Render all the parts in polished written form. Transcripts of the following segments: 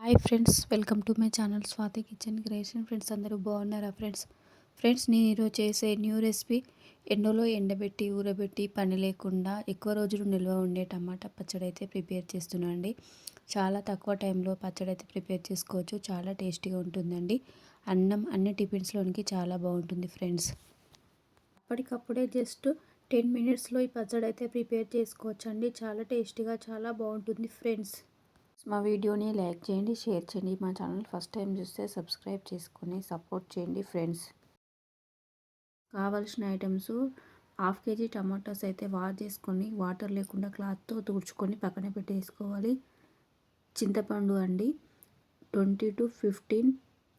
Hi friends, welcome to my channel Swathi kitchen creation. Friends అందరూ బాగున్నారా? Friends నేను ఈరోజు చేసే న్యూ రెసిపీ ఎండలో ఎండబెట్టి ఊరబెట్టి పని లేకుండా ఎక్కువ రోజులు నిల్వ ఉండే టమాటా పచ్చడి అయితే ప్రిపేర్ చేస్తున్నానండి. చాలా తక్కువ టైంలో పచ్చడి అయితే ప్రిపేర్ చేసుకోవచ్చు. చాలా టేస్టీగా ఉంటుందండి. అన్నం అన్ని టిఫిన్స్లోనికి చాలా బాగుంటుంది ఫ్రెండ్స్. అప్పటికప్పుడే జస్ట్ 10 మినిట్స్లో ఈ పచ్చడి అయితే ప్రిపేర్ చేసుకోవచ్చండి. చాలా టేస్టీగా చాలా బాగుంటుంది ఫ్రెండ్స్. మా వీడియోని లైక్ చేయండి, షేర్ చేయండి. మా ఛానల్ ఫస్ట్ టైం చూస్తే సబ్స్క్రైబ్ చేసుకొని సపోర్ట్ చేయండి ఫ్రెండ్స్. కావాల్సిన ఐటమ్స్ 1/2 కేజీ టమాటాస్ అయితే వాష్ చేసుకొని వాటర్ లేకుండా క్లాత్తో తుడుచుకొని పక్కన పెట్టేసుకోవాలి. చింతపండు అండి 20 to 15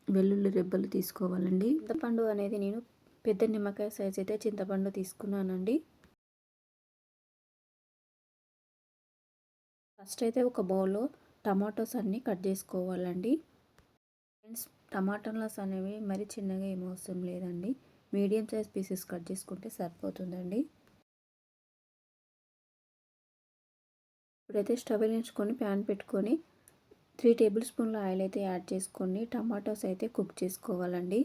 వెల్లుల్లి రెబ్బలు తీసుకోవాలండి. చింతపండు అనేది నేను పెద్ద నిమ్మకాయ సైజ్ అయితే చింతపండు తీసుకున్నానండి. ఫస్ట్ అయితే ఒక బౌల్లో టమాటోస్ అన్నీ కట్ చేసుకోవాలండి. ఫ్రెండ్స్ టమాటాస్ అనేవి మరి చిన్నగా ఏం అవసరం లేదండి. మీడియం సైజ్ పీసెస్ కట్ చేసుకుంటే సరిపోతుందండి. ఇప్పుడైతే స్టవ్ వెలిగించుకొని ప్యాన్ పెట్టుకొని 3 టేబుల్ స్పూన్ల ఆయిల్ అయితే యాడ్ చేసుకొని టమాటోస్ అయితే కుక్ చేసుకోవాలండి.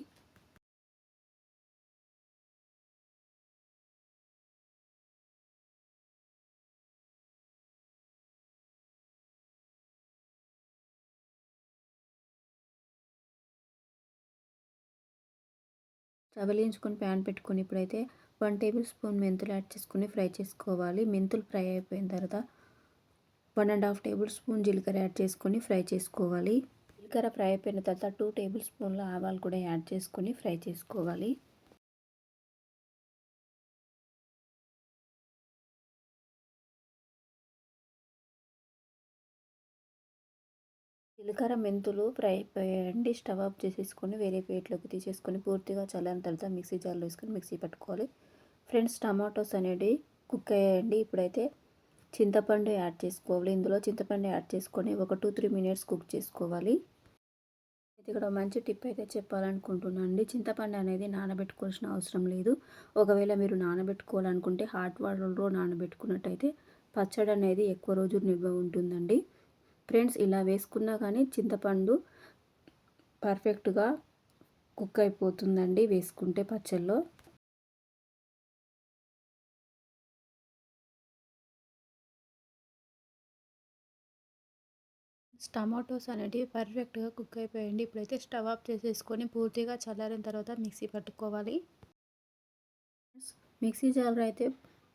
స్టవ్ వెలిగించుకొని ప్యాన్ పెట్టుకొని ఇప్పుడైతే 1 టేబుల్ స్పూన్ మెంతులు యాడ్ చేసుకొని ఫ్రై చేసుకోవాలి. మెంతులు ఫ్రై అయిపోయిన తర్వాత 1.5 టేబుల్ స్పూన్ జీలకర్ర యాడ్ చేసుకొని ఫ్రై చేసుకోవాలి. జీలకర్ర ఫ్రై అయిపోయిన తర్వాత 2 టేబుల్ స్పూన్ల ఆవాలు కూడా యాడ్ చేసుకొని ఫ్రై చేసుకోవాలి. జీలకర్ర మెంతులు ఫ్రై అయిపోయాయండి. స్టవ్ ఆఫ్ చేసేసుకొని వేరే ప్లేట్లోకి తీసేసుకొని పూర్తిగా చల్లారిన తర్వాత మిక్సీ జార్లో వేసుకొని మిక్సీ పట్టుకోవాలి. ఫ్రెండ్స్ టమాటోస్ అనేవి కుక్ అయ్యాయండి. ఇప్పుడైతే చింతపండు యాడ్ చేసుకోవాలి. ఇందులో చింతపండు యాడ్ చేసుకొని ఒక 2-3 మినిట్స్ కుక్ చేసుకోవాలి. ఇక్కడ మంచి టిప్ అయితే చెప్పాలనుకుంటున్నాను అండి. చింతపండు అనేది నానబెట్టుకోవాల్సిన అవసరం లేదు. ఒకవేళ మీరు నానబెట్టుకోవాలనుకుంటే హాట్ వాటర్లో నానబెట్టుకున్నట్టయితే పచ్చడి అనేది ఎక్కువ రోజులు నిల్వ ఉంటుందండి. ఫ్రెండ్స్ ఇలా వేసుకున్నా కానీ చింతపండు పర్ఫెక్ట్గా కుక్ అయిపోతుందండి వేసుకుంటే పచ్చళ్ళలో. టమాటోస్ అనేటివి పర్ఫెక్ట్గా కుక్ అయిపోయాయండి. ఇప్పుడైతే స్టవ్ ఆఫ్ చేసేసుకొని పూర్తిగా చల్లారిన తర్వాత మిక్సీ పట్టుకోవాలి. మిక్సీ జార్ అయితే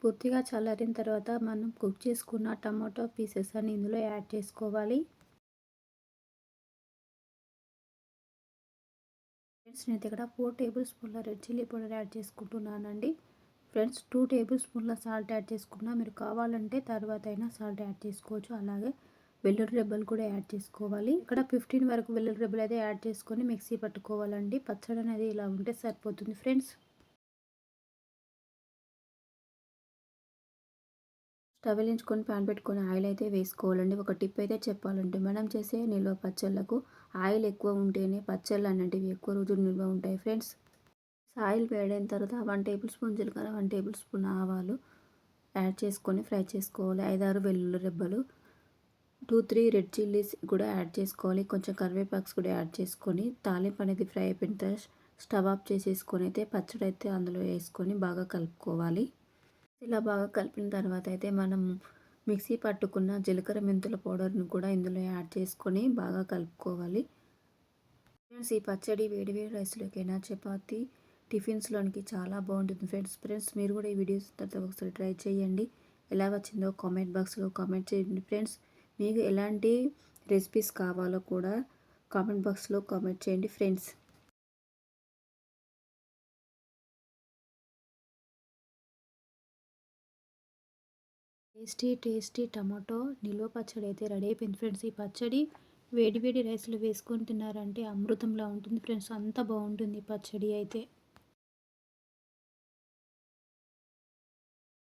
పూర్తిగా చల్లారిన తర్వాత మనం కుక్ చేసుకున్న టమాటో పీసెస్ అని ఇందులో యాడ్ చేసుకోవాలి. ఫ్రెండ్స్ నేను ఇక్కడ 4 టేబుల్ స్పూన్ల రెడ్ చిల్లీ పౌడర్ యాడ్ చేసుకుంటున్నానండి. ఫ్రెండ్స్ 2 టేబుల్ స్పూన్ల సాల్ట్ యాడ్ చేసుకున్నా, మీరు కావాలంటే తర్వాత అయినా సాల్ట్ యాడ్ చేసుకోవచ్చు. అలాగే వెల్లుల్లి రెబ్బలు కూడా యాడ్ చేసుకోవాలి. ఇక్కడ 15 వరకు వెల్లుల్లి రెబ్బలు అయితే యాడ్ చేసుకొని మిక్సీ పట్టుకోవాలండి. పచ్చడి అనేది ఇలా ఉంటే సరిపోతుంది ఫ్రెండ్స్. స్టవ్ వెలిగించుకొని ప్యాన్ పెట్టుకొని ఆయిల్ అయితే వేసుకోవాలండి. ఒక టిప్ అయితే చెప్పాలంటే మనం చేసే నిల్వ పచ్చళ్ళకు ఆయిల్ ఎక్కువ ఉంటేనే పచ్చళ్ళు అనేటివి ఎక్కువ రోజులు నిల్వ ఉంటాయి ఫ్రెండ్స్. ఆయిల్ వేడైన తర్వాత 1 టేబుల్ స్పూన్ జీలకర్ర, 1 టేబుల్ స్పూన్ ఆవాలు యాడ్ చేసుకొని ఫ్రై చేసుకోవాలి. 5-6 వెల్లుల్లి రెబ్బలు, 2-3 రెడ్ చిల్లీస్ కూడా యాడ్ చేసుకోవాలి. కొంచెం కరివేపాకు కూడా యాడ్ చేసుకొని తాలింపు అనేది ఫ్రై అయిపోయిన తర్వాత స్టవ్ ఆఫ్ చేసేసుకొని అయితే పచ్చడి అయితే అందులో వేసుకొని బాగా కలుపుకోవాలి. ఇలా బాగా కలిపిన తర్వాత అయితే మనం మిక్సీ పట్టుకున్న జీలకర్ర మెంతుల పౌడర్ను కూడా ఇందులో యాడ్ చేసుకొని బాగా కలుపుకోవాలి. ఫ్రెండ్స్ ఈ పచ్చడి వేడి వేడి రైస్లోకైనా చపాతి టిఫిన్స్లోనికి చాలా బాగుంటుంది ఫ్రెండ్స్ మీరు కూడా ఈ వీడియోస్ తర్వాత ఒకసారి ట్రై చేయండి. ఎలా వచ్చిందో కామెంట్ బాక్స్లో కామెంట్ చేయండి ఫ్రెండ్స్. మీకు ఎలాంటి రెసిపీస్ కావాలో కూడా కామెంట్ బాక్స్లో కామెంట్ చేయండి ఫ్రెండ్స్. టేస్టీ టమాటో నిల్వ పచ్చడి అయితే రెడీ అయిపోయింది ఫ్రెండ్స్. ఈ పచ్చడి వేడి వేడి రైస్లో వేసుకొని తిన్నారంటే అమృతంలా ఉంటుంది ఫ్రెండ్స్. అంత బాగుంటుంది పచ్చడి అయితే.